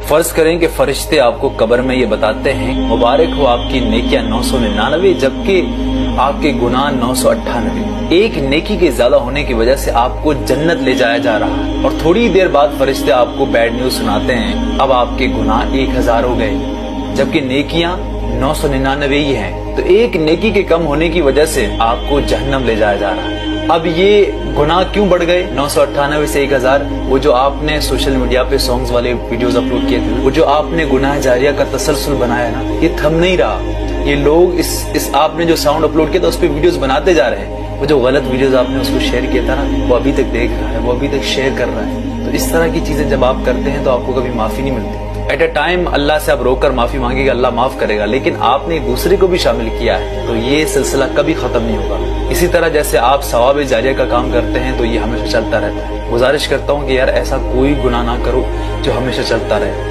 فرض کریں کہ فرشتے آپ کو قبر میں یہ بتاتے ہیں مبارک ہو آپ کی نیکیاں 999 جبکہ آپ کے گناہ 998، ایک نیکی کے زیادہ ہونے کی وجہ سے آپ کو جنت لے جایا جا رہا ہے، اور تھوڑی دیر بعد فرشتے آپ کو بیڈ نیوز سناتے ہیں اب آپ کے گناہ 1000 ہو گئے جبکہ نیکیاں 999 ہی ہیں، تو ایک نیکی کے کم ہونے کی وجہ سے آپ کو جہنم لے جایا جا رہا ہے۔ اب یہ گناہ کیوں بڑھ گئے 998 سے 1000؟ وہ جو آپ نے سوشل میڈیا پہ سانگز والے ویڈیوز اپلوڈ کیے تھے، وہ جو آپ نے گناہ جاریہ کا تسلسل بنایا نا، یہ تھم نہیں رہا۔ یہ لوگ اس آپ نے جو ساؤنڈ اپلوڈ کیا تھا اس پہ ویڈیوز بناتے جا رہے ہیں، وہ جو غلط ویڈیوز آپ نے اس کو شیئر کیا تھا نا، وہ ابھی تک دیکھ رہا ہے، وہ ابھی تک شیئر کر رہا ہے۔ تو اس طرح کی چیزیں جب آپ کرتے ہیں تو آپ کو کبھی معافی نہیں ملتی۔ ایٹ اے ٹائم اللہ سے آپ رو کر معافی مانگے گا، اللہ معاف کرے گا، لیکن آپ نے دوسرے کو بھی شامل کیا ہے تو یہ سلسلہ کبھی ختم نہیں ہوگا۔ اسی طرح جیسے آپ ثواب جاریہ کا کام کرتے ہیں تو یہ ہمیشہ چلتا رہتا ہے۔ گزارش کرتا ہوں کہ یار ایسا کوئی گناہ نہ کرو جو ہمیشہ چلتا رہے۔